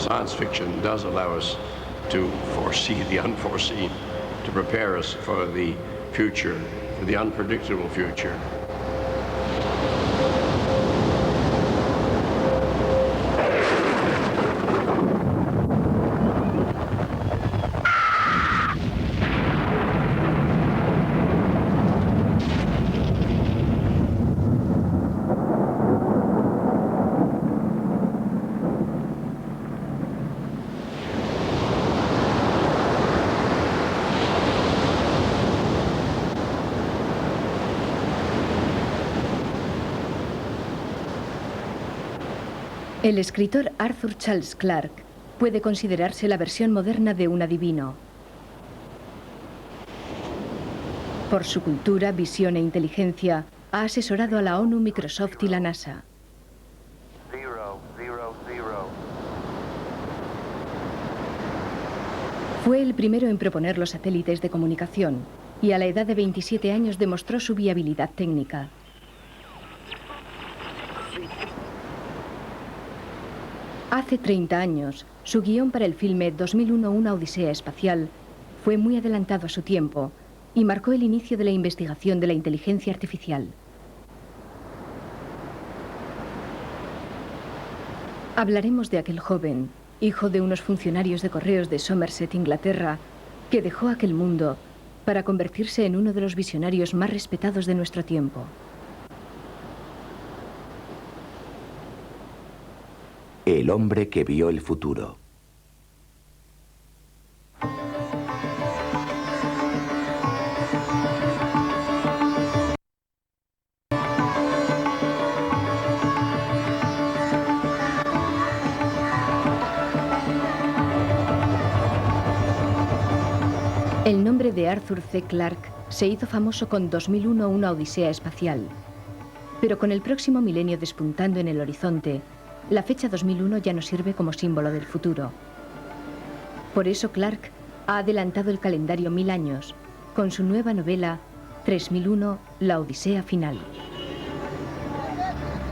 science fiction does allow us to foresee the unforeseen, to prepare us for the future, for the unpredictable future. El escritor Arthur Charles Clarke puede considerarse la versión moderna de un adivino. Por su cultura, visión e inteligencia, ha asesorado a la ONU, Microsoft y la NASA. Fue el primero en proponer los satélites de comunicación y a la edad de 27 años demostró su viabilidad técnica. Hace 30 años, su guión para el filme 2001, una Odisea espacial, fue muy adelantado a su tiempo y marcó el inicio de la investigación de la inteligencia artificial. Hablaremos de aquel joven, hijo de unos funcionarios de correos de Somerset, Inglaterra, que dejó aquel mundo para convertirse en uno de los visionarios más respetados de nuestro tiempo. El hombre que vio el futuro. El nombre de Arthur C. Clarke se hizo famoso con 2001, una Odisea espacial. Pero con el próximo milenio despuntando en el horizonte, la fecha 2001 ya no sirve como símbolo del futuro. Por eso Clarke ha adelantado el calendario 1000 años, con su nueva novela 3001, la Odisea final.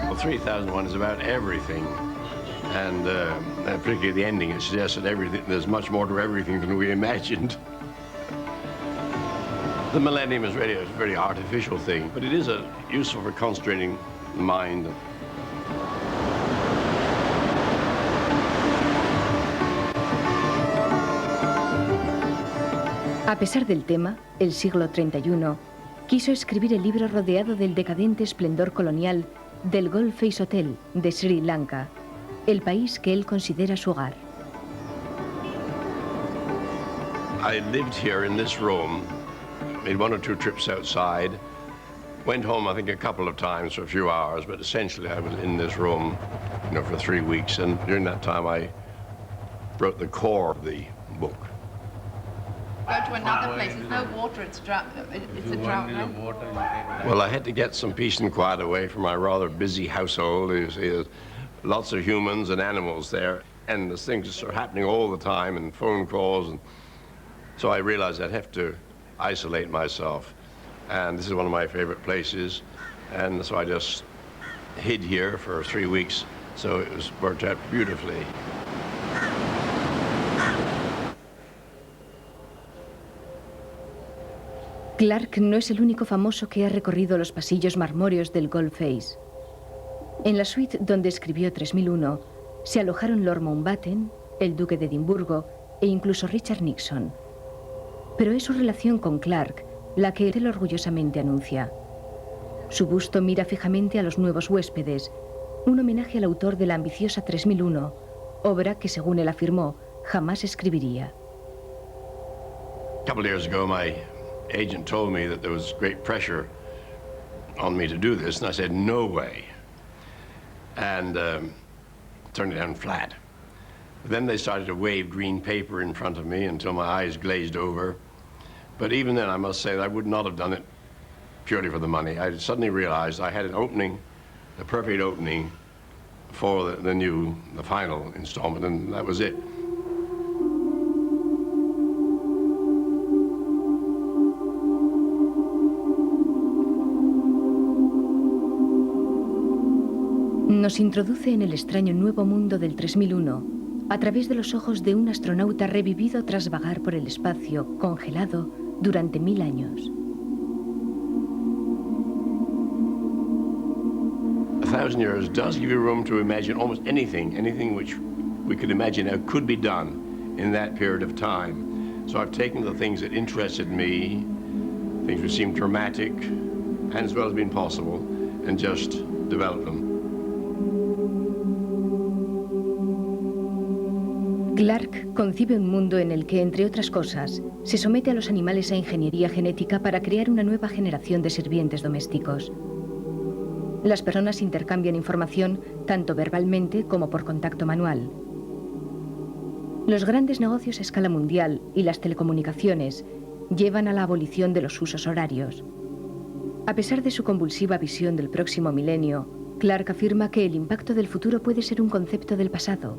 Well, 3001 is about everything, and particularly the ending, it suggests that there's much more to everything than we imagined. The millennium is really a very artificial thing, but it is useful for concentrating the mind. A pesar del tema, el siglo 31, quiso escribir el libro rodeado del decadente esplendor colonial del Gold Face Hotel de Sri-Lanka, el país que él considera su hogar. I lived here in this room, made one or two trips outside, went home I think a couple of times for a few hours, but essentially I was in this room, for 3 weeks, and during that time I wrote the core of the book. Go to another place, there's no water, it's a drought, right? Well, I had to get some peace and quiet away from my rather busy household. There's lots of humans and animals there, and there's things that are happening all the time, and phone calls, and so I realized I'd have to isolate myself, and this is one of my favorite places, and so I just hid here for 3 weeks, so it worked out beautifully. Clarke no es el único famoso que ha recorrido los pasillos marmóreos del Gold Face. En la suite donde escribió 3001 se alojaron Lord Mountbatten, el duque de Edimburgo e incluso Richard Nixon. Pero es su relación con Clarke la que él orgullosamente anuncia. Su busto mira fijamente a los nuevos huéspedes, un homenaje al autor de la ambiciosa 3001, obra que, según él afirmó, jamás escribiría. A couple of years ago, my agent told me that there was great pressure on me to do this, and I said, no way, and turned it down flat. Then they started to wave green paper in front of me until my eyes glazed over. But even then, I must say that I would not have done it purely for the money. I suddenly realized I had an opening, the perfect opening for the final installment, and that was it. Nos introduce en el extraño nuevo mundo del 3001, a través de los ojos de un astronauta revivido tras vagar por el espacio, congelado durante 1000 años. 1,000 years does give you room to imagine almost anything which we could imagine how could be done in that period of time. So I've taken the things that interested me, things which seemed dramatic, and as well as been possible, and just developed them. Clarke concibe un mundo en el que, entre otras cosas, se somete a los animales a ingeniería genética para crear una nueva generación de sirvientes domésticos. Las personas intercambian información tanto verbalmente como por contacto manual. Los grandes negocios a escala mundial y las telecomunicaciones llevan a la abolición de los usos horarios. A pesar de su convulsiva visión del próximo milenio, Clarke afirma que el impacto del futuro puede ser un concepto del pasado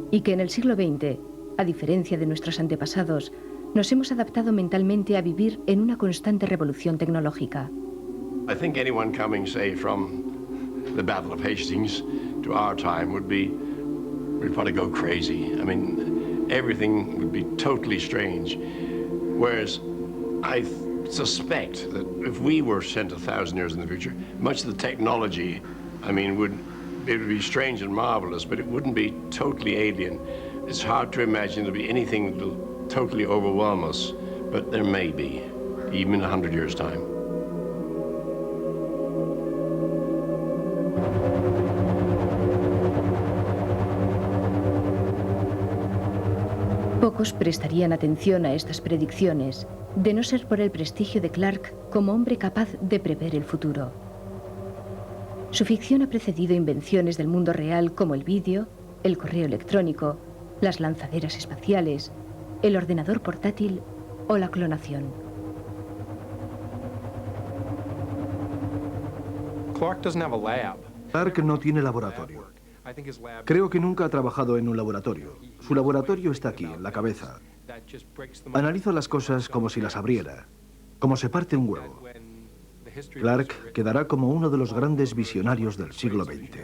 y que en el siglo XX, a diferencia de nuestros antepasados, nos hemos adaptado mentalmente a vivir en una constante revolución tecnológica. I think anyone coming, say, from the Battle of Hastings to our time would probably go crazy. I mean, everything would be totally strange. Whereas I suspect that if we were sent 1,000 years in the future, much of the technology, I mean, it would be strange and marvelous, but it wouldn't be totally alien. It's hard to imagine there'll be anything that will totally overwhelm us, but there may be, even in 100 years' time. Pocos prestarían atención a estas predicciones, de no ser por el prestigio de Clarke como hombre capaz de prever el futuro. Su ficción ha precedido invenciones del mundo real como el vídeo, el correo electrónico, las lanzaderas espaciales, el ordenador portátil o la clonación. Clarke no tiene laboratorio. Creo que nunca ha trabajado en un laboratorio. Su laboratorio está aquí, en la cabeza. Analiza las cosas como si las abriera, como se parte un huevo. Clarke quedará como uno de los grandes visionarios del siglo XX.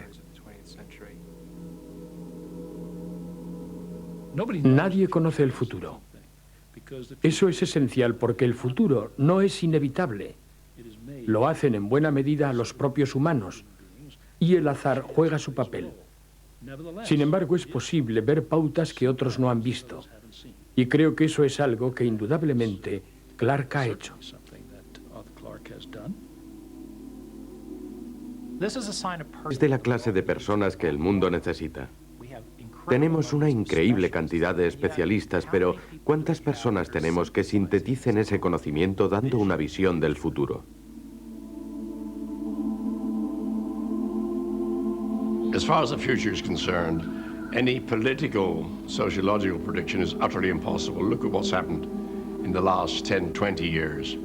Nadie conoce el futuro. Eso es esencial porque el futuro no es inevitable. Lo hacen en buena medida los propios humanos y el azar juega su papel. Sin embargo, es posible ver pautas que otros no han visto. Y creo que eso es algo que indudablemente Clarke ha hecho. Es de la clase de personas que el mundo necesita. Tenemos una increíble cantidad de especialistas, pero ¿cuántas personas tenemos que sinteticen ese conocimiento dando una visión del futuro? As far as the future is concerned, any political, sociological prediction is utterly impossible. Look at what's happened in the last 10, 20 years.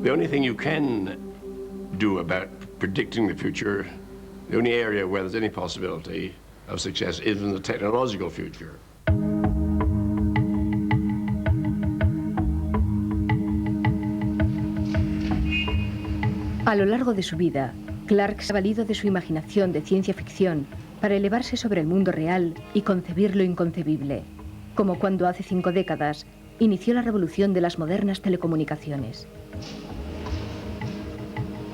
The only thing you can do about predicting the future, the only area where there's any possibility of success is in the technological future. A lo largo de su vida, Clarke se ha valido de su imaginación de ciencia ficción para elevarse sobre el mundo real y concebir lo inconcebible, como cuando hace 5 décadas inició la revolución de las modernas telecomunicaciones.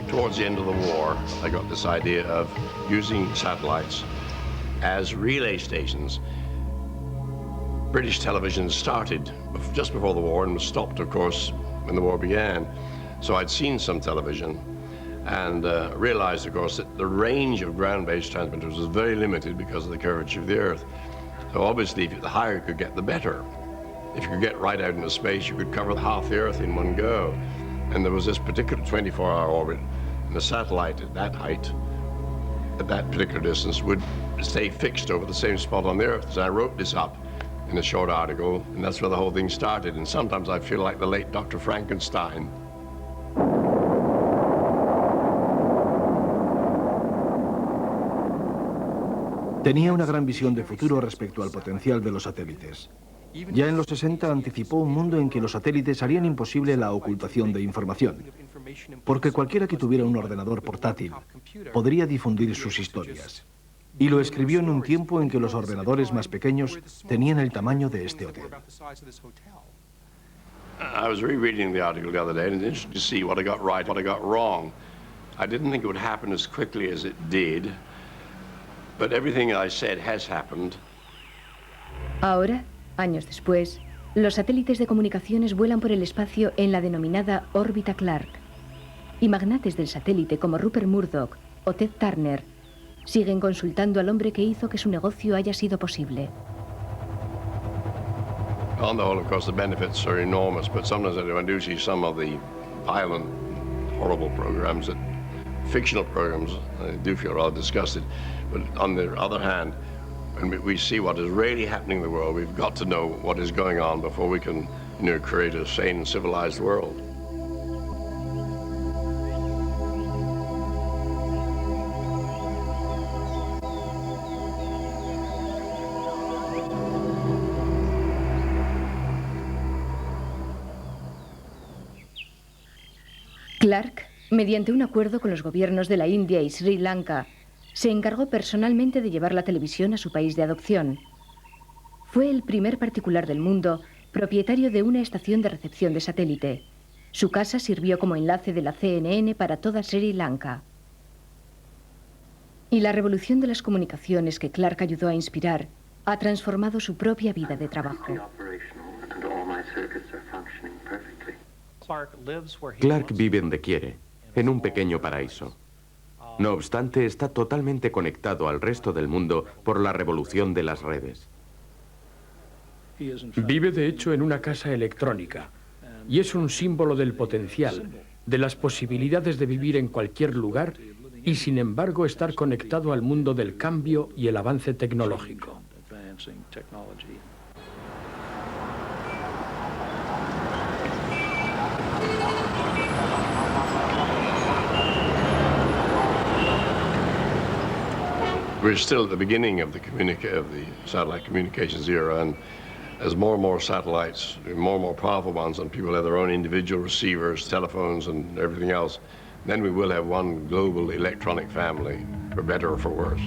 Towards the end of the war, I got this idea of using satellites as relay stations. British television started just before the war and was stopped, of course, when the war began. So I'd seen some television and realized, of course, that the range of ground-based transmitters was very limited because of the curvature of the Earth. So obviously, the higher you could get, the better. If you could get right out into space, you could cover half the Earth in one go. And there was this particular 24-hour orbit, and the satellite at that height, at that particular distance, would stay fixed over the same spot on the Earth. So I wrote this up in a short article, and that's where the whole thing started. And sometimes I feel like the late Dr. Frankenstein. Tenía una gran visión de futuro respecto al potencial de los satélites. Ya en los 60 anticipó un mundo en que los satélites harían imposible la ocultación de información, porque cualquiera que tuviera un ordenador portátil podría difundir sus historias. Y lo escribió en un tiempo en que los ordenadores más pequeños tenían el tamaño de este hotel. I was rereading the article the other day, and it's interesting to see what I got right, what I got wrong. I didn't think it would happen as quickly as it did, but everything I said has happened. Ahora, años después, los satélites de comunicaciones vuelan por el espacio en la denominada órbita Clarke. Y magnates del satélite como Rupert Murdoch o Ted Turner siguen consultando al hombre que hizo que su negocio haya sido posible. On the whole, of course, the benefits are enormous, but sometimes I do see some of the violent, horrible programs, fictional programs, I do feel rather disgusted. But on the other hand, when we see what is really happening in the world, we've got to know what is going on before we can, create a sane, civilized world. Clarke, mediante un acuerdo con los gobiernos de la India y Sri-Lanka, se encargó personalmente de llevar la televisión a su país de adopción. Fue el primer particular del mundo propietario de una estación de recepción de satélite. Su casa sirvió como enlace de la CNN para toda Sri-Lanka. Y la revolución de las comunicaciones que Clarke ayudó a inspirar ha transformado su propia vida de trabajo. Clarke vive donde quiere, en un pequeño paraíso. No obstante, está totalmente conectado al resto del mundo por la revolución de las redes. Vive, de hecho, en una casa electrónica y es un símbolo del potencial, de las posibilidades de vivir en cualquier lugar y, sin embargo, estar conectado al mundo del cambio y el avance tecnológico. We're still at the beginning of the satellite communications era, and as more and more satellites, more and more powerful ones, and people have their own individual receivers, telephones, and everything else, then we will have one global electronic family, for better or for worse.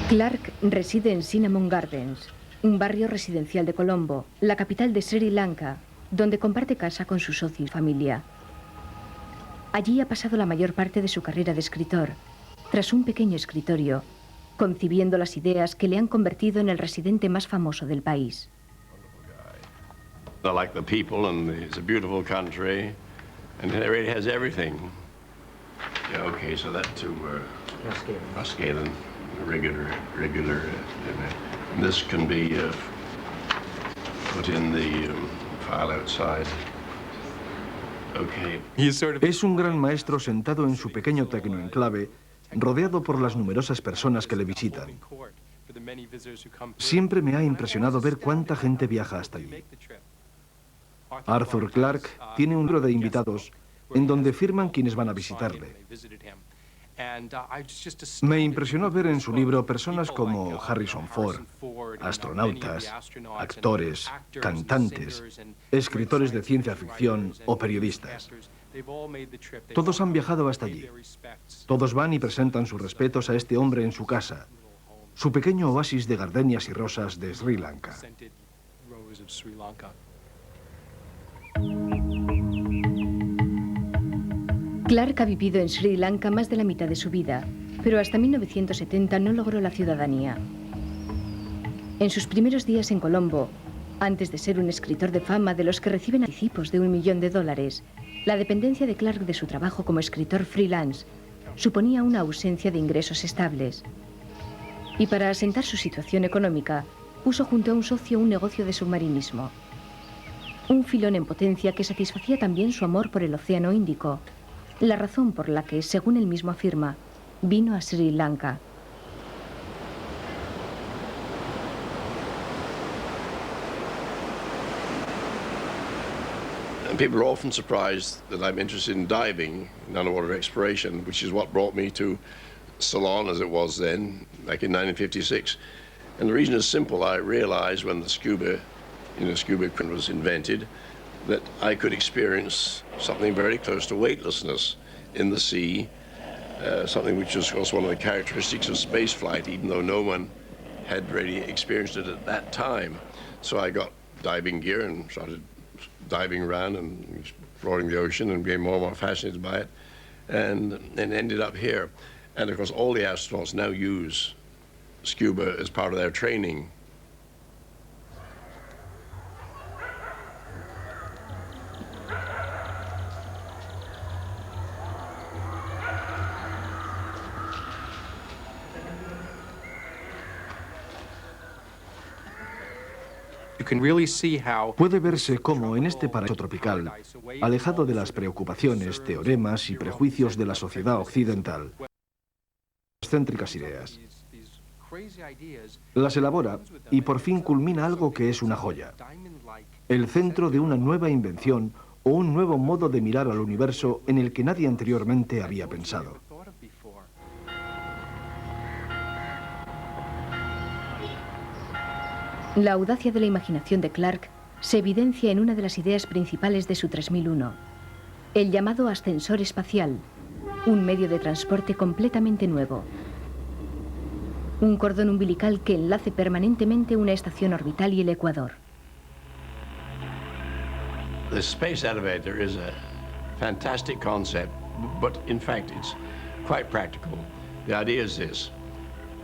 Clarke reside en Cinnamon Gardens, un barrio residencial de Colombo, la capital de Sri-Lanka, donde comparte casa con su socio y familia. Allí ha pasado la mayor parte de su carrera de escritor, tras un pequeño escritorio, concibiendo las ideas que le han convertido en el residente más famoso del país. I like the people, and it's a beautiful country, and it really has everything. Yeah, okay, so that to Muscatine, regular. And this can be put in the file outside. Okay. Es un gran maestro sentado en su pequeño tecnoenclave, rodeado por las numerosas personas que le visitan. Siempre me ha impresionado ver cuánta gente viaja hasta allí. Arthur Clarke tiene un libro de invitados en donde firman quienes van a visitarle. Me impresionó ver en su libro personas como Harrison Ford, astronautas, actores, cantantes, escritores de ciencia ficción o periodistas. Todos han viajado hasta allí. Todos van y presentan sus respetos a este hombre en su casa, su pequeño oasis de gardenias y rosas de Sri Lanka. Clarke ha vivido en Sri Lanka más de la mitad de su vida, pero hasta 1970 no logró la ciudadanía. En sus primeros días en Colombo, antes de ser un escritor de fama de los que reciben anticipos de $1 millón, la dependencia de Clarke de su trabajo como escritor freelance suponía una ausencia de ingresos estables. Y para asentar su situación económica, puso junto a un socio un negocio de submarinismo. Un filón en potencia que satisfacía también su amor por el Océano Índico, la razón por la que, según él mismo afirma, Vino a Sri-Lanka. And people are often surprised that I'm interested in diving, in underwater exploration, which is what brought me to Ceylon as it was then, back in 1956. And the reason is simple. I realized when the scuba equipment was invented that I could experience something very close to weightlessness in the sea, something which was, of course, one of the characteristics of space flight, even though no one had really experienced it at that time. So I got diving gear and started diving around and exploring the ocean and became more and more fascinated by it, and ended up here. And of course, all the astronauts now use scuba as part of their training. Puede verse cómo en este paraíso tropical, alejado de las preocupaciones, teoremas y prejuicios de la sociedad occidental, céntricas ideas, las elabora y por fin culmina algo que es una joya, el centro de una nueva invención o un nuevo modo de mirar al universo en el que nadie anteriormente había pensado. La audacia de la imaginación de Clarke se evidencia en una de las ideas principales de su 3001, el llamado ascensor espacial, un medio de transporte completamente nuevo. Un cordón umbilical que enlace permanentemente una estación orbital y el ecuador. The space elevator is a fantastic concept, but in fact it's quite practical. The idea is this: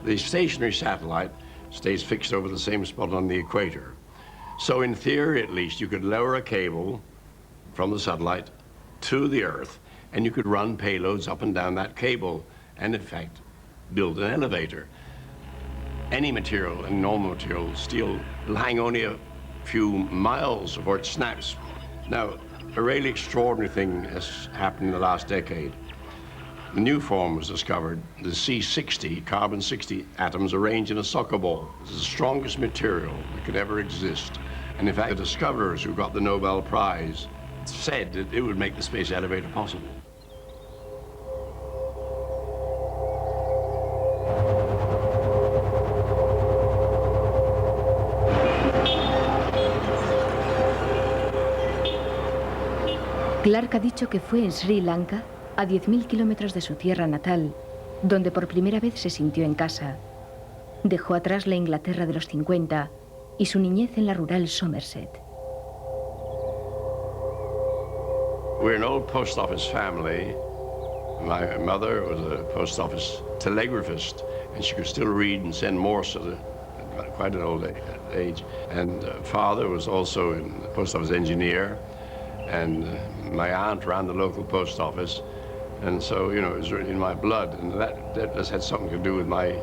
the stationary satellite stays fixed over the same spot on the equator. So in theory, at least, you could lower a cable from the satellite to the Earth, and you could run payloads up and down that cable, and in fact, build an elevator. Any material, and normal material, steel, will hang only a few miles before it snaps. Now, a really extraordinary thing has happened in the last decade. A new form was discovered, the C60, carbon-60 atoms arranged in a soccer ball. It's the strongest material that could ever exist. And in fact, the discoverers who got the Nobel Prize said that it would make the space elevator possible. Clarke ha dicho que fue en Sri-Lanka, a 10.000 kilómetros de su tierra natal, donde por primera vez se sintió en casa. Dejó atrás la Inglaterra de los 50 y su niñez en la rural Somerset. We're an old post office family. My mother was a post office telegraphist, and she could still read and send Morse at quite an old age. And father was also a post office engineer, and my aunt ran the local post office. And so, you know, it was in my blood, and that just had something to do with my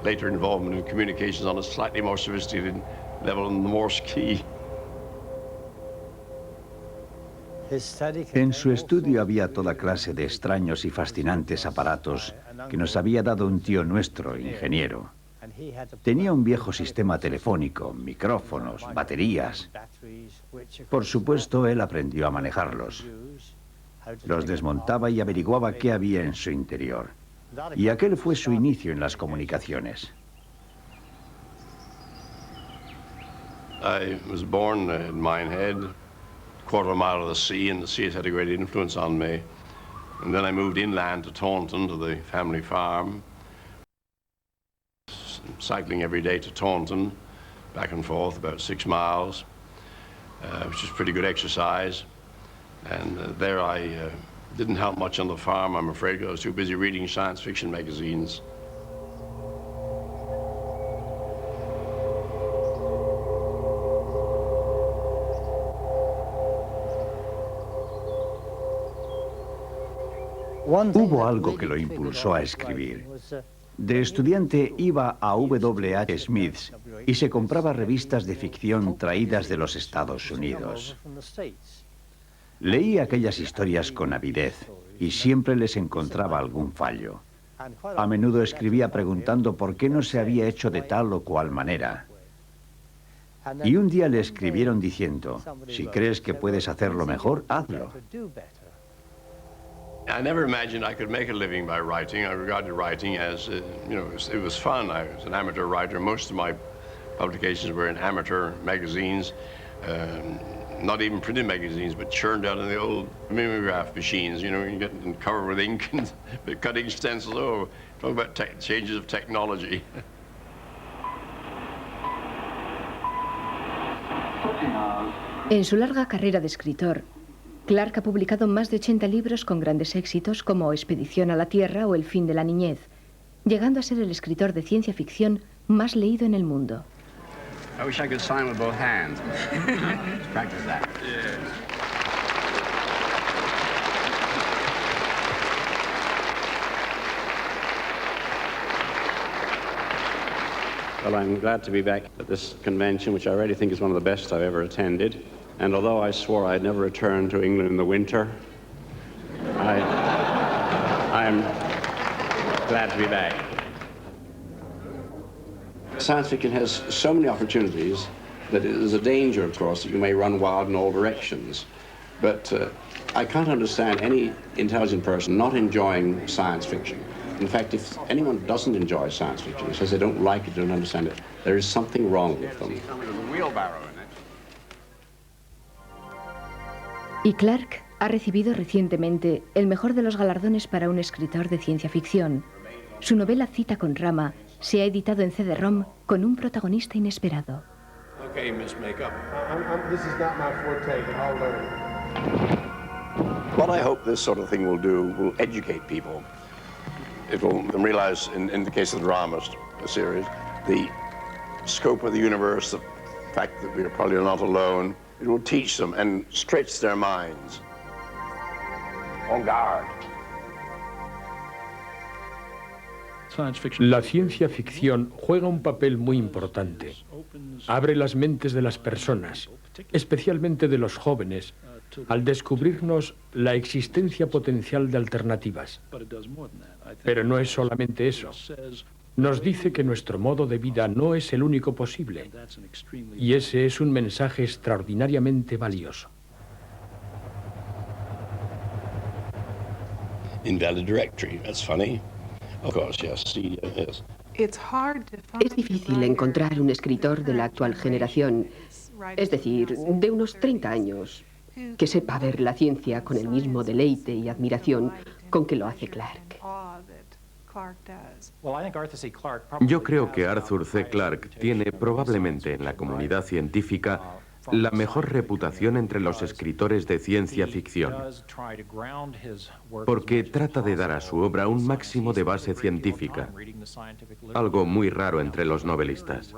later involvement in communications on a slightly more sophisticated level than the Morse key. En su estudio había toda clase de extraños y fascinantes aparatos que nos había dado un tío nuestro, ingeniero. Tenía un viejo sistema telefónico, micrófonos, baterías. Por supuesto, él aprendió a manejarlos. Los desmontaba y averiguaba qué había en su interior. Y aquel fue su inicio en las comunicaciones. I was born in Minehead, quarter of a mile of the sea, and the sea has had a great influence on me. And then I moved inland to Taunton, to the family farm, cycling every day to Taunton, back and forth, about 6 miles, which is pretty good exercise. And there I didn't help much on the farm, I'm afraid, because I was too busy reading science fiction magazines. Hubo algo que lo impulsó a escribir. De estudiante iba a W.H. Smith's y se compraba revistas de ficción traídas de los Estados Unidos. Leía aquellas historias con avidez y siempre les encontraba algún fallo. A menudo escribía preguntando por qué no se había hecho de tal o cual manera. Y un día le escribieron diciendo, si crees que puedes hacerlo mejor, hazlo. I never imagined I could make a living by writing. I regarded writing as, it was fun. I was an amateur writer. Most of my publications were in amateur magazines, not even printed magazines, but churned out in the old mimeograph machines. You get them covered with ink and cutting stencils. Oh, talk about changes of technology. En su larga carrera de escritor, Clarke ha publicado más de 80 libros con grandes éxitos como Expedición a la Tierra o El fin de la niñez, llegando a ser el escritor de ciencia ficción más leído en el mundo. I wish I could sign with both hands. Let's practice that. Well, I'm glad to be back at this convention, which I really think is one of the best I've ever attended. And although I swore I'd never return to England in the winter, I'm glad to be back. Science fiction has so many opportunities that there's a danger, of course, that you may run wild in all directions. But I can't understand any intelligent person not enjoying science fiction. In fact, if anyone doesn't enjoy science fiction, says they don't like it, don't understand it, there is something wrong with them. Y Clarke ha recibido recientemente el mejor de los galardones para un escritor de ciencia ficción. Su novela Cita con Rama se ha editado en CD-ROM con un protagonista inesperado. Okay, Miss Makeup. This is not my forte, but I'll learn. What I hope this sort of thing will do will educate people. It will realize, in the case of the drama series, the scope of the universe, the fact that we are probably not alone. It will teach them and stretch their minds. On guard. La ciencia ficción juega un papel muy importante. Abre las mentes de las personas, especialmente de los jóvenes, al descubrirnos la existencia potencial de alternativas. Pero no es solamente eso. Nos dice que nuestro modo de vida no es el único posible. Y ese es un mensaje extraordinariamente valioso. Invalid directory, that's funny. Of course, yes, yes. Es difícil encontrar un escritor de la actual generación, es decir, de unos 30 años, que sepa ver la ciencia con el mismo deleite y admiración con que lo hace Clarke. Yo creo que Arthur C. Clarke tiene probablemente en la comunidad científica la mejor reputación entre los escritores de ciencia ficción, porque trata de dar a su obra un máximo de base científica, algo muy raro entre los novelistas.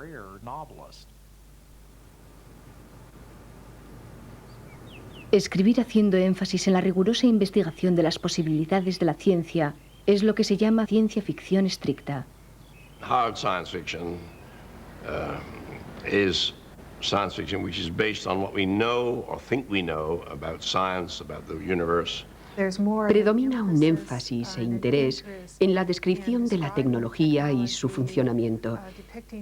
Escribir haciendo énfasis en la rigurosa investigación de las posibilidades de la ciencia es lo que se llama ciencia ficción estricta. Hard science fiction is science fiction which is based on what we know or think we know about science, about the universe. Predomina un énfasis e interés en la descripción de la tecnología y su funcionamiento.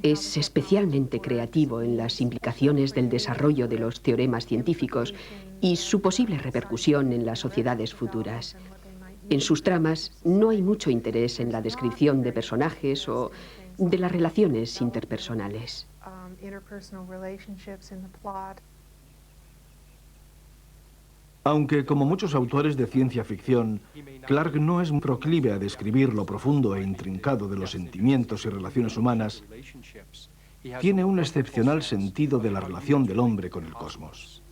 Es especialmente creativo en las implicaciones del desarrollo de los teoremas científicos y su posible repercusión en las sociedades futuras. En sus tramas no hay mucho interés en la descripción de personajes o de las relaciones interpersonales. Aunque, como muchos autores de ciencia ficción, Clarke no es muy proclive a describir lo profundo e intrincado de los sentimientos y relaciones humanas, tiene un excepcional sentido de la relación del hombre con el cosmos.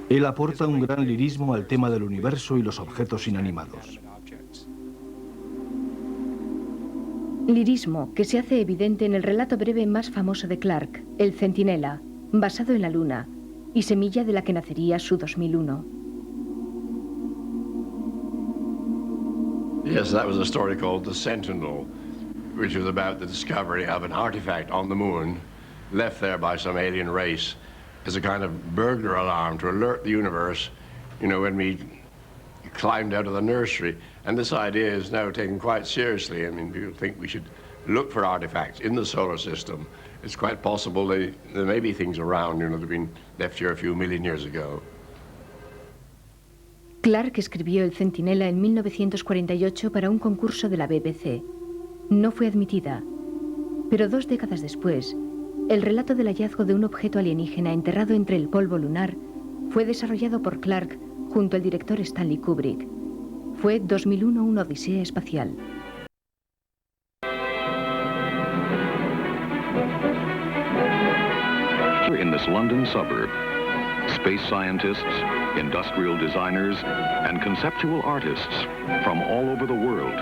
Él aporta un gran lirismo al tema del universo y los objetos inanimados. Lirismo que se hace evidente en el relato breve más famoso de Clarke, El Centinela, basado en la Luna, y semilla de la que nacería su 2001. Yes, that was a story called The Sentinel, which was about the discovery of an artifact on the moon, left there by some alien race, as a kind of burglar alarm to alert the universe, you know, when we climbed out of the nursery. And this idea is now taken quite seriously. I mean, people think we should look for artifacts in the solar system. It's quite possible there may be things around, you know, that have been left here a few million years ago. Clarke escribió El Centinela en 1948 para un concurso de la BBC. No fue admitida, pero 2 décadas después, el relato del hallazgo de un objeto alienígena enterrado entre el polvo lunar fue desarrollado por Clarke junto al director Stanley Kubrick. Fue 2001 una Odisea espacial. In this London suburb, space scientists, industrial designers, and conceptual artists from all over the world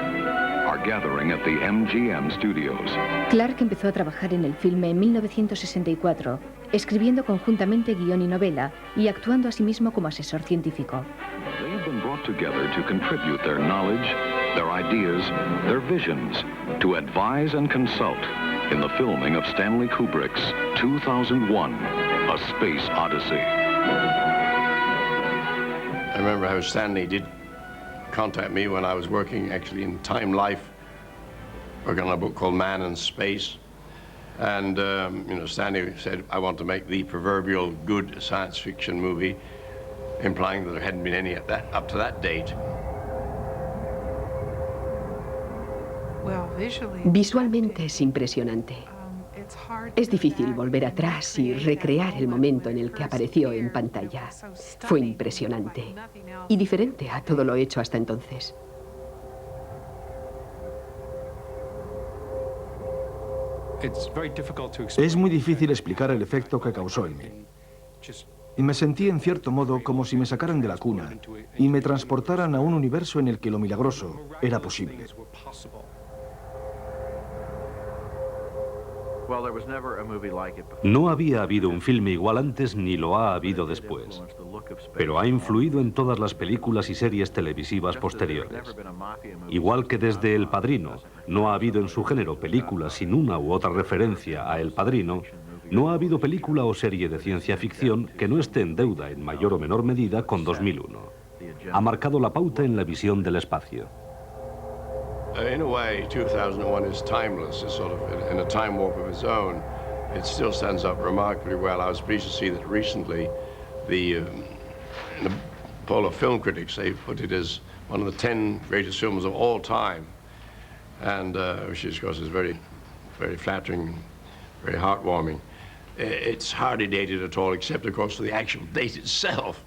are gathering at the MGM studios. Clarke empezó a trabajar en el filme en 1964, escribiendo conjuntamente guión y novela y actuando asimismo como asesor científico. They have been brought together to contribute their knowledge, their ideas, their visions, to advise and consult in the filming of Stanley Kubrick's 2001, A Space Odyssey. I remember how Stanley did contact me when I was working actually in Time Life, working on a book called Man and Space. And, you know, Stanley said, I want to make the proverbial good science fiction movie, implying that there hadn't been any up to that date. Visualmente es impresionante. Es difícil volver atrás y recrear el momento en el que apareció en pantalla. Fue impresionante y diferente a todo lo hecho hasta entonces. Es muy difícil explicar el efecto que causó en mí. Y me sentí en cierto modo como si me sacaran de la cuna y me transportaran a un universo en el que lo milagroso era posible. No había habido un filme igual antes ni lo ha habido después, pero ha influido en todas las películas y series televisivas posteriores. Igual que desde El Padrino no ha habido en su género película sin una u otra referencia a El Padrino, no ha habido película o serie de ciencia ficción que no esté en deuda en mayor o menor medida con 2001. Ha marcado la pauta en la visión del espacio. In a way, 2001 is timeless. It's sort of in a time warp of its own. It still stands up remarkably well. I was pleased to see that recently in the poll of film critics, they put it as one of the 10 greatest films of all time, and which, of course, is very, very flattering, very heartwarming. It's hardly dated at all, except, of course, for the actual date itself.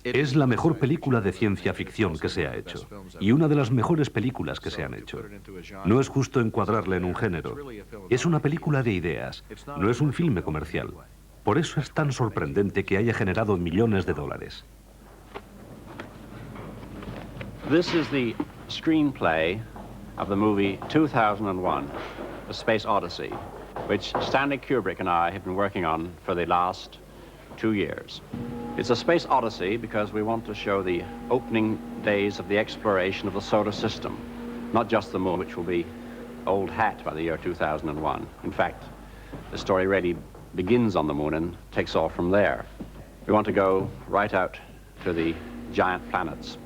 Es la mejor película de ciencia ficción que se ha hecho, y una de las mejores películas que se han hecho. No es justo encuadrarla en un género. Es una película de ideas, no es un filme comercial. Por eso es tan sorprendente que haya generado millones de dólares. This is the screenplay of the movie 2001, A Space Odyssey, which Stanley Kubrick and I have been working on for the last 2 years. It's a space odyssey because we want to show the opening days of the exploration of the solar system, not just the moon, which will be old hat by the year 2001. In fact, the story really begins on the moon and takes off from there. We want to go right out to the giant planets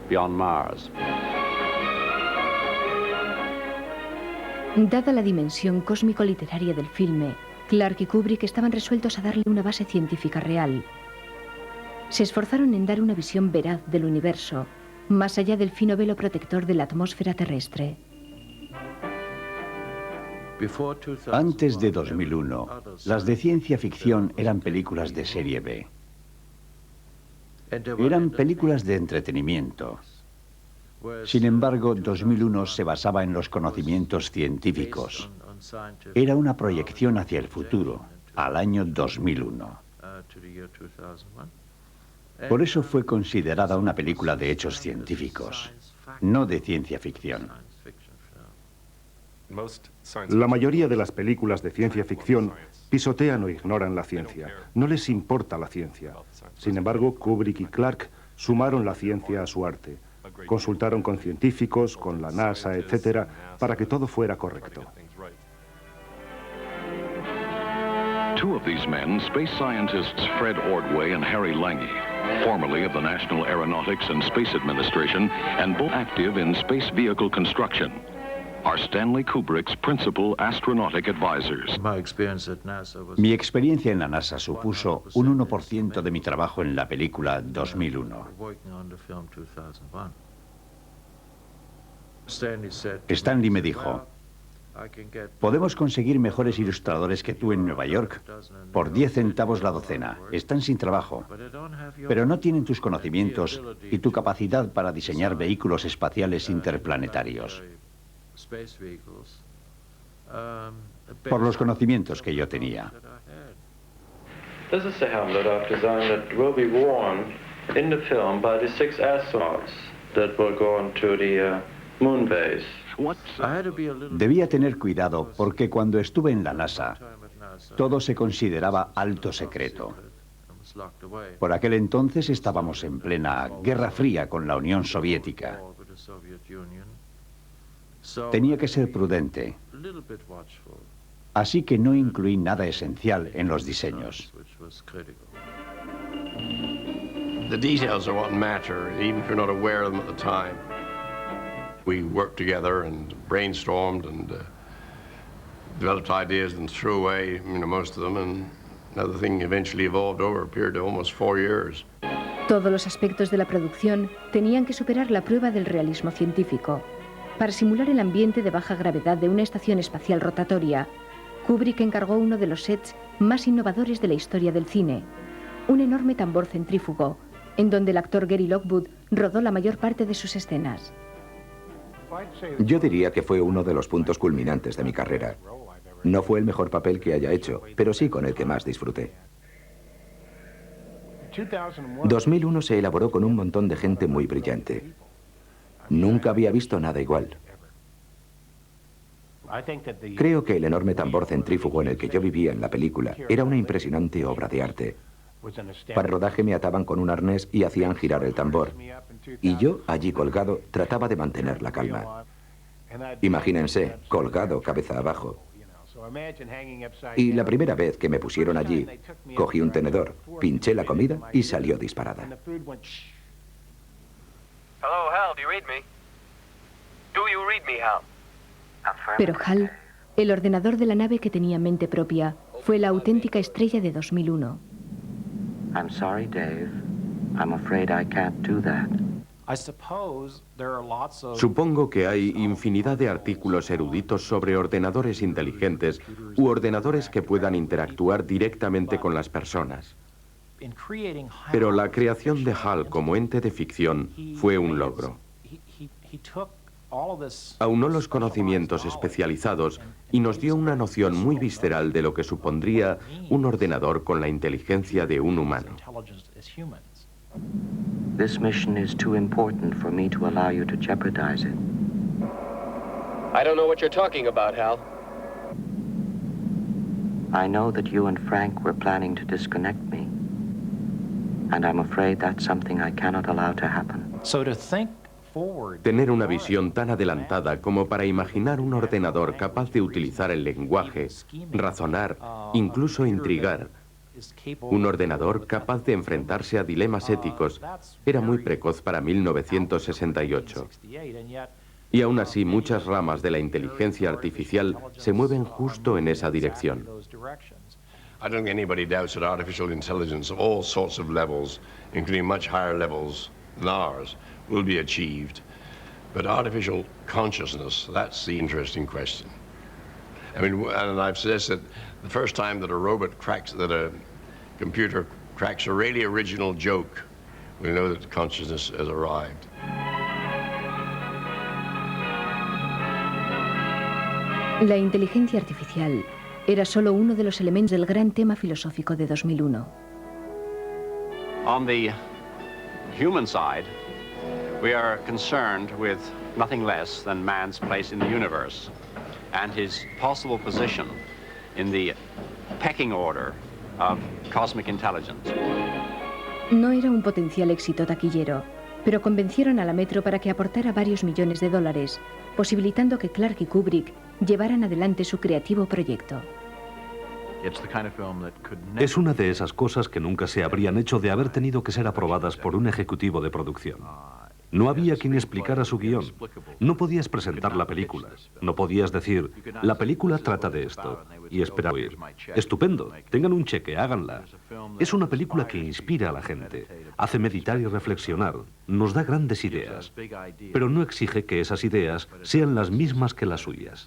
beyond Mars. Dada la dimensión cósmico-literaria del filme, Clarke y Kubrick estaban resueltos a darle una base científica real. Se esforzaron en dar una visión veraz del universo, más allá del fino velo protector de la atmósfera terrestre. Antes de 2001, las de ciencia ficción eran películas de serie B. Eran películas de entretenimiento. Sin embargo, 2001 se basaba en los conocimientos científicos. Era una proyección hacia el futuro, al año 2001. Por eso fue considerada una película de hechos científicos, no de ciencia ficción. La mayoría de las películas de ciencia ficción pisotean o ignoran la ciencia. No les importa la ciencia. Sin embargo, Kubrick y Clarke sumaron la ciencia a su arte. Consultaron con científicos, con la NASA, etcétera, para que todo fuera correcto. Two of these men, space scientists Fred Ordway and Harry Lange, formerly of the National Aeronautics and Space Administration, and both active in space vehicle construction, are Stanley Kubrick's principal astronautic advisors. Mi experiencia en la NASA supuso un 1% de mi trabajo en la película 2001. Stanley me dijo: podemos conseguir mejores ilustradores que tú en Nueva York por 10 centavos la docena. Están sin trabajo, pero no tienen tus conocimientos y tu capacidad para diseñar vehículos espaciales interplanetarios. Por los conocimientos que yo tenía. This is the helmet I've designed that will be worn in the film by the 6 astronauts that will go onto the moon base. Debía tener cuidado porque cuando estuve en la NASA, todo se consideraba alto secreto. Por aquel entonces estábamos en plena Guerra Fría con la Unión Soviética. Tenía que ser prudente, así que no incluí nada esencial en los diseños. The details are what matter, even if you're not aware of them at the time. We worked together and brainstormed and developed ideas and threw away, most of them, and another thing eventually evolved over a period of almost 4 years. Todos los aspectos de la producción tenían que superar la prueba del realismo científico. Para simular el ambiente de baja gravedad de una estación espacial rotatoria, Kubrick encargó uno de los sets más innovadores de la historia del cine, un enorme tambor centrífugo, en donde el actor Gary Lockwood rodó la mayor parte de sus escenas. Yo diría que fue uno de los puntos culminantes de mi carrera. No fue el mejor papel que haya hecho, pero sí con el que más disfruté. 2001 se elaboró con un montón de gente muy brillante. Nunca había visto nada igual. Creo que el enorme tambor centrífugo en el que yo vivía en la película era una impresionante obra de arte. Para rodaje me ataban con un arnés y hacían girar el tambor. Y yo, allí colgado, trataba de mantener la calma. Imagínense, colgado, cabeza abajo. Y la primera vez que me pusieron allí, cogí un tenedor, pinché la comida y salió disparada. Hello, Hal, do you read me? Do you read me, Hal? Pero Hal, el ordenador de la nave que tenía mente propia, fue la auténtica estrella de 2001. I'm sorry, Dave. I'm afraid I can't do that. Supongo que hay infinidad de artículos eruditos sobre ordenadores inteligentes u ordenadores que puedan interactuar directamente con las personas. Pero la creación de Hal como ente de ficción fue un logro. Aunó los conocimientos especializados y nos dio una noción muy visceral de lo que supondría un ordenador con la inteligencia de un humano. This mission is too important for me to allow you to jeopardize it. I don't know what you're talking about, Hal. I know that you and Frank were planning to disconnect me. And I'm afraid that's something I cannot allow to happen. Tener una visión tan adelantada como para imaginar un ordenador capaz de utilizar el lenguaje, razonar, incluso intrigar, un ordenador capaz de enfrentarse a dilemas éticos, era muy precoz para 1968. Y aún así, muchas ramas de la inteligencia artificial se mueven justo en esa dirección. I don't think anybody doubts that artificial intelligence of all sorts of levels, including much higher levels than ours, will be achieved. But artificial consciousness, that's the interesting question. I mean, and I've suggested the first time that a computer cracks a really original joke, we know that consciousness has arrived. La inteligencia artificial era solo uno de los elementos del gran tema filosófico de 2001. On the human side, we are concerned with nothing less than man's place in the universe and his possible position in the pecking order of cosmic intelligence. No era un potencial éxito taquillero, pero convencieron a la Metro para que aportara varios millones de dólares, posibilitando que Clarke y Kubrick llevaran adelante su creativo proyecto. Es una de esas cosas que nunca se habrían hecho de haber tenido que ser aprobadas por un ejecutivo de producción. No había quien explicara su guión. No podías presentar la película. No podías decir, la película trata de esto. Y esperar oír. Estupendo, tengan un cheque, háganla. Es una película que inspira a la gente, hace meditar y reflexionar, nos da grandes ideas, pero no exige que esas ideas sean las mismas que las suyas.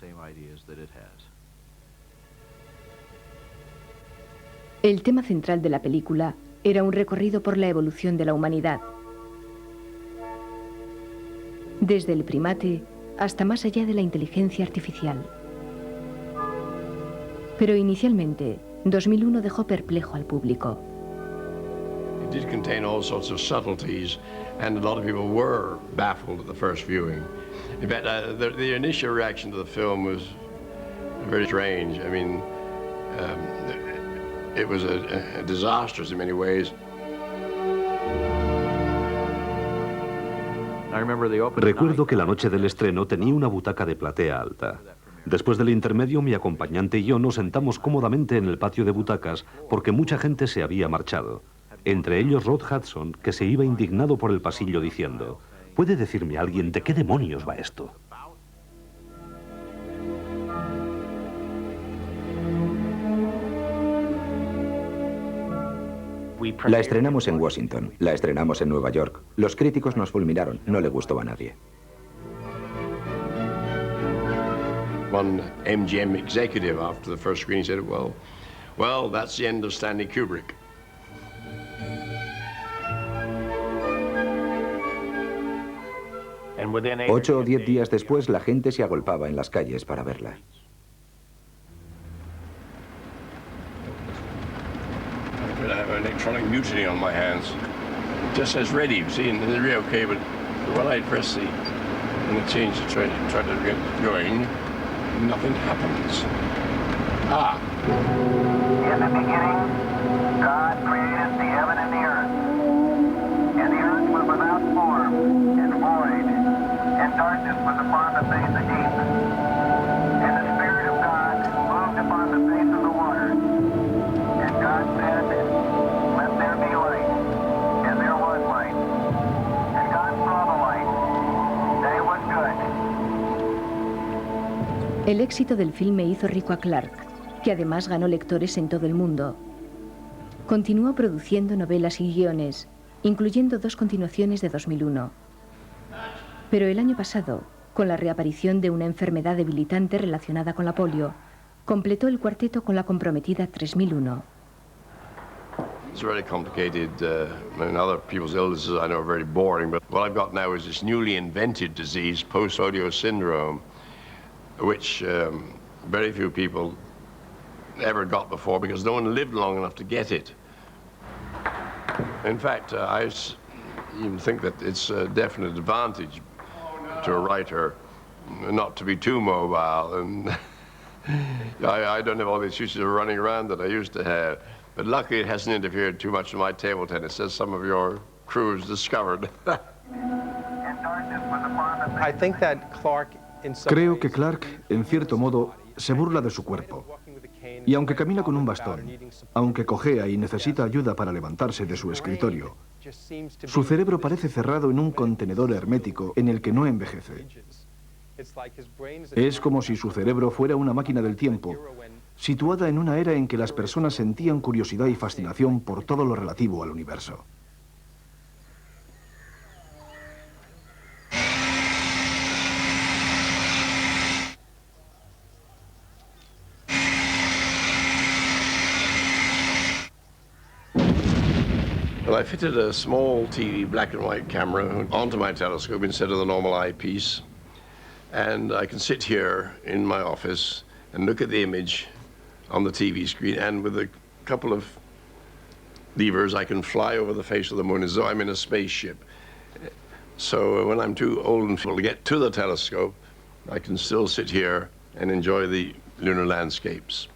El tema central de la película era un recorrido por la evolución de la humanidad. Desde el primate hasta más allá de la inteligencia artificial. Pero inicialmente, 2001 dejó perplejo al público. It did contain all sorts of subtleties, and a lot of people were baffled at the first viewing. In fact, the initial reaction to the film was very strange. I mean, it was disastrous in many ways. Recuerdo que la noche del estreno tenía una butaca de platea alta. Después del intermedio, mi acompañante y yo nos sentamos cómodamente en el patio de butacas porque mucha gente se había marchado. Entre ellos Rod Hudson, que se iba indignado por el pasillo diciendo, ¿puede decirme alguien de qué demonios va esto? La estrenamos en Washington, la estrenamos en Nueva York. Los críticos nos fulminaron, no le gustó a nadie. One MGM executive after the first screening said, well, that's the end of Stanley Kubrick. Ocho o 10 días después, la gente se agolpaba en las calles para verla. I have an electronic mutiny on my hands. It just says ready, you see, and it's really okay, but when I press the change to try to get going, nothing happens. Ah. In the beginning, God created the heaven and the earth. And the earth was without form and void, and darkness was upon the face of deep. And the Spirit of God moved upon the face of the waters. And God said, let there be light. And there was light. And God saw the light, that it was good. El éxito del filme hizo rico a Clarke, que además ganó lectores en todo el mundo. Continuó produciendo novelas y guiones, incluyendo 2 continuaciones de 2001. Pero el año pasado, con la reaparición de una enfermedad debilitante relacionada con la polio, completó el cuarteto con la comprometida 3001. It's very complicated. I mean, other people's illnesses I know are very boring, but what I've got now is this newly invented disease, post-audio syndrome, which very few people ever got before because no one lived long enough to get it. In fact, I even think that it's a definite advantage to a writer not to be too mobile, and I don't have all the excuses of running around that I used to have. But luckily it hasn't interfered too much with my table tennis, as some of your crews discovered. I think that Clarke, in some Creo que Clarke, en cierto modo, se burla de su cuerpo. Y aunque camina con un bastón, aunque cojea y necesita ayuda para levantarse de su escritorio, su cerebro parece cerrado en un contenedor hermético en el que no envejece. Es como si su cerebro fuera una máquina del tiempo, situada en una era en que las personas sentían curiosidad y fascinación por todo lo relativo al universo. Well, I fitted a small TV black and white camera onto my telescope instead of the normal eyepiece. And I can sit here in my office and look at the image on the TV screen, and with a couple of levers I can fly over the face of the moon as though I'm in a spaceship. So when I'm too old and feeble to get to the telescope, I can still sit here and enjoy the lunar landscapes.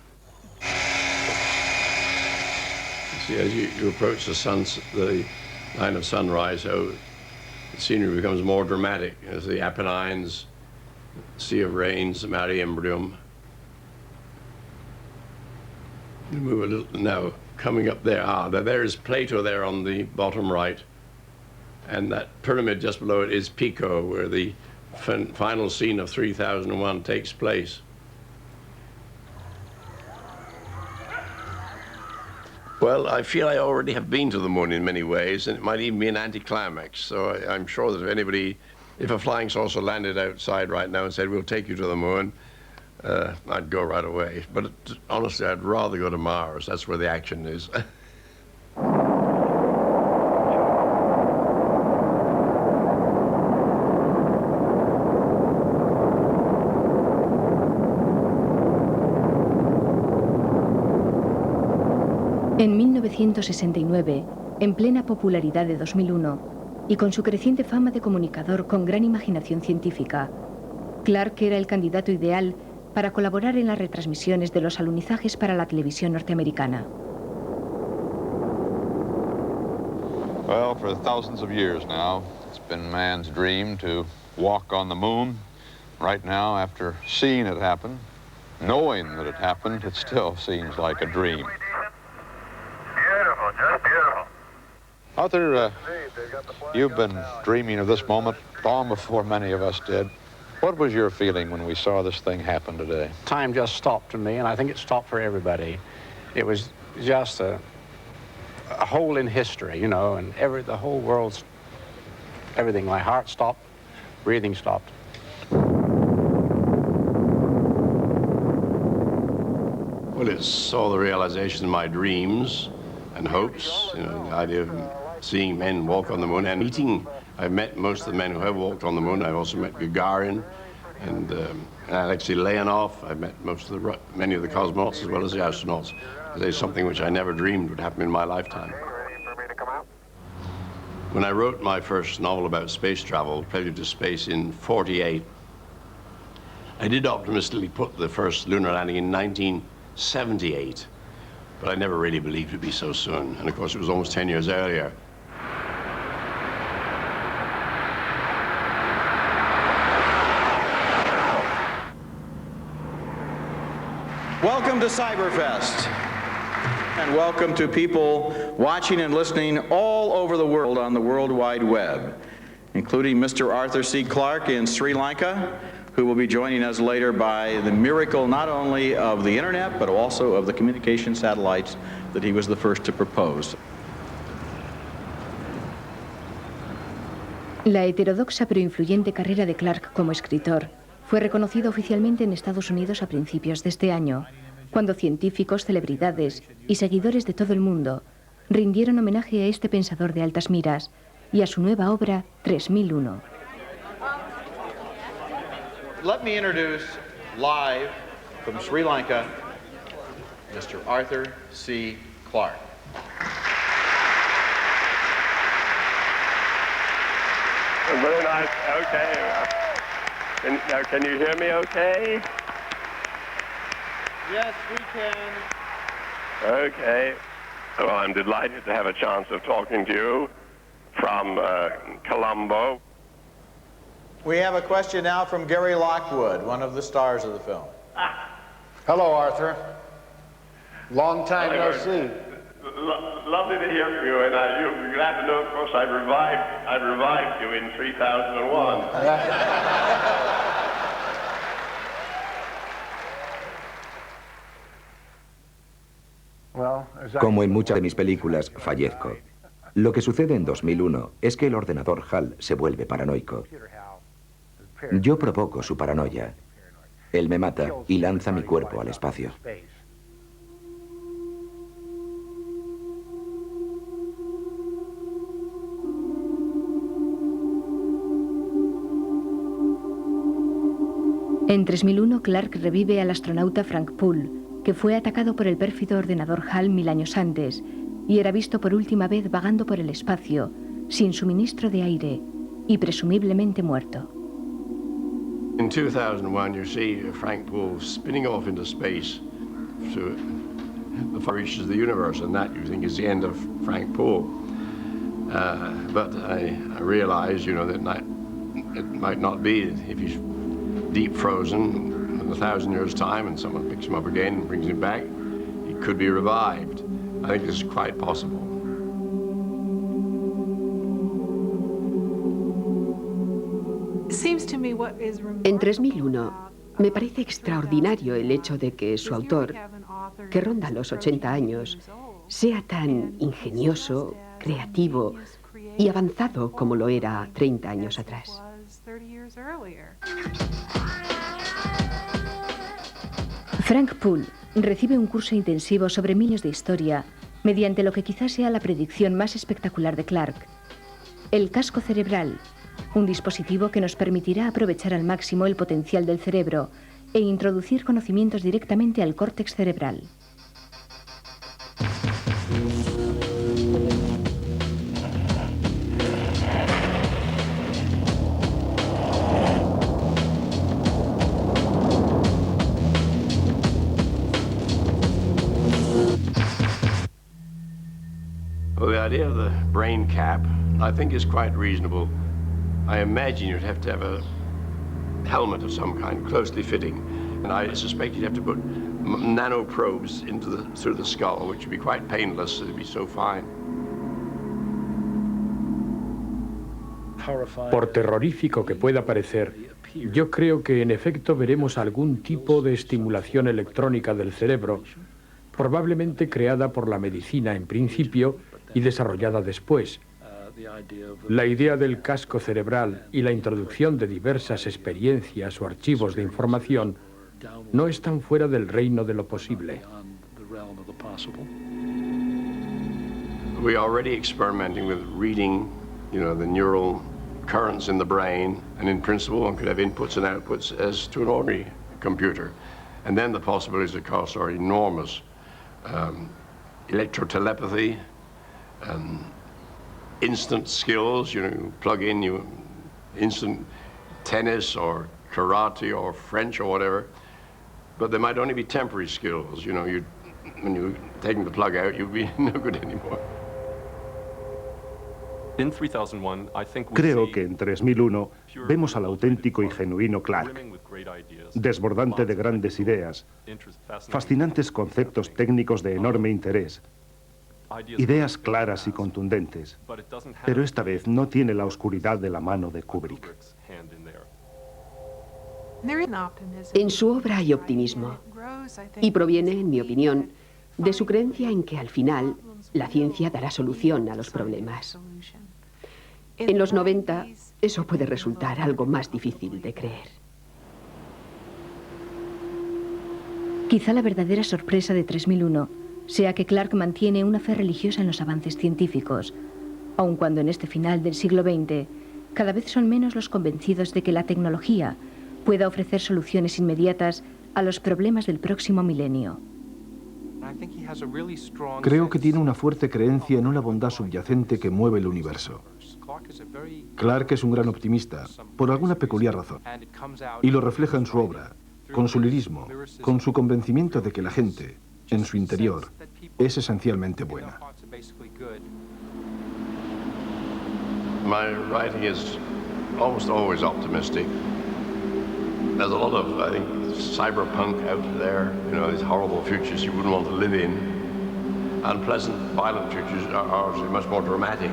See, as you approach the line of sunrise, how the scenery becomes more dramatic as the Apennines, Sea of Rains, the Mare Imbrium. We move a little now, coming up there. There's Plato there on the bottom right. And that pyramid just below it is Pico, where the final scene of 3001 takes place. Well, I feel I already have been to the moon in many ways, and it might even be an anticlimax. So I'm sure that if a flying saucer landed outside right now and said, we'll take you to the moon, I'd go right away. But honestly, I'd rather go to Mars. That's where the action is. En 1969, en plena popularidad de 2001, y con su creciente fama de comunicador con gran imaginación científica, Clarke era el candidato ideal para colaborar en las retransmisiones de los alunizajes para la televisión norteamericana. Well, for thousands of years now, it's been man's dream to walk on the moon. Right now, after seeing it happen, knowing that it happened, it still seems like a dream. Beautiful, just beautiful. Arthur, you've been dreaming of this moment long before many of us did. What was your feeling when we saw this thing happen today? Time just stopped for me, and I think it stopped for everybody. It was just a hole in history, you know, and the whole world's, everything. My heart stopped, breathing stopped. Well, it's all the realization of my dreams and hopes, you know, the idea of seeing men walk on the moon and meeting. I've met most of the men who have walked on the moon. I've also met Gagarin and Alexei Leonov. I've met many of the cosmonauts as well as the astronauts. There's something which I never dreamed would happen in my lifetime. When I wrote my first novel about space travel, Prelude to Space, in '48, I did optimistically put the first lunar landing in 1978, but I never really believed it would be so soon. And of course, it was almost 10 years earlier. Welcome to Cyberfest, and welcome to people watching and listening all over the world on the World Wide Web, including Mr. Arthur C. Clarke in Sri Lanka, who will be joining us later by the miracle not only of the internet, but also of the communication satellites that he was the first to propose. La heterodoxa pero influyente carrera de Clarke como escritor fue reconocida oficialmente en Estados Unidos a principios de este año, cuando científicos, celebridades y seguidores de todo el mundo rindieron homenaje a este pensador de altas miras y a su nueva obra 3001. Let me introduce live from Sri Lanka, Mr. Arthur C. Clarke. Very nice. Okay. Now, can you hear me okay? Yes, we can. Okay. Well, I'm delighted to have a chance of talking to you from Colombo. We have a question now from Gary Lockwood, one of the stars of the film. Hello, Arthur. Long time no see. Lovely to hear from you, and you're glad to know, of course, I revived you in 3001. Como en muchas de mis películas, fallezco. Lo que sucede en 2001 es que el ordenador HAL se vuelve paranoico. Yo provoco su paranoia. Él me mata y lanza mi cuerpo al espacio. En 3001, Clarke revive al astronauta Frank Poole, que fue atacado por el pérfido ordenador HAL 1000 años antes y era visto por última vez vagando por el espacio, sin suministro de aire y presumiblemente muerto. In 2001, you see Frank Poole spinning off into space to the far reaches of the universe, and that you think is the end of Frank Poole. But I realize, you know, that it might not be if he's deep frozen in 1,000 years' time and someone picks him up again and brings him back. He could be revived. I think this is quite possible. En 3001, me parece extraordinario el hecho de que su autor, que ronda los 80 años, sea tan ingenioso, creativo y avanzado como lo era 30 años atrás. Frank Poole recibe un curso intensivo sobre milenios de historia mediante lo que quizás sea la predicción más espectacular de Clarke, el casco cerebral, un dispositivo que nos permitirá aprovechar al máximo el potencial del cerebro e introducir conocimientos directamente al córtex cerebral. Well, the idea of the brain cap, I think, is quite reasonable. I imagine you'd have to have a helmet of some kind, closely fitting, and I suspect you'd have to put nano probes through the skull, which would be quite painless. It'd be so fine. Por terrorífico que pueda parecer, yo creo que en efecto veremos algún tipo de estimulación electrónica del cerebro, probablemente creada por la medicina en principio y desarrollada después. La idea del casco cerebral y la introducción de diversas experiencias o archivos de información no están fuera del reino de lo posible. We're already experimenting with reading, the neural currents in the brain, and in principle one could have inputs and outputs as to an ordinary computer. And then the possibilities, of course, are enormous. Electrotelepathy, instant skills, you plug in instant tennis or karate or French or whatever, but they might only be temporary skills. When you're taking the plug out, you'll be no good anymore. Creo que en 3001 vemos al auténtico y genuino Clarke, desbordante de grandes ideas, fascinantes conceptos técnicos de enorme interés, ideas claras y contundentes, pero esta vez no tiene la oscuridad de la mano de Kubrick. En su obra hay optimismo, y proviene, en mi opinión, de su creencia en que al final la ciencia dará solución a los problemas. En los 90, eso puede resultar algo más difícil de creer. Quizá la verdadera sorpresa de 3001 sea que Clarke mantiene una fe religiosa en los avances científicos, aun cuando en este final del siglo XX cada vez son menos los convencidos de que la tecnología pueda ofrecer soluciones inmediatas a los problemas del próximo milenio. Creo que tiene una fuerte creencia en una bondad subyacente que mueve el universo. Clarke es un gran optimista, por alguna peculiar razón, y lo refleja en su obra, con su lirismo, con su convencimiento de que la gente, en su interior, es esencialmente buena. My writing is almost always optimistic. There's a lot of, I think, cyberpunk out there, these horrible futures you wouldn't want to live in. Unpleasant, violent futures are obviously much more dramatic.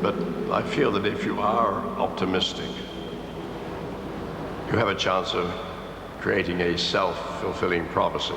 But I feel that if you are optimistic, you have a chance of creating a self-fulfilling prophecy.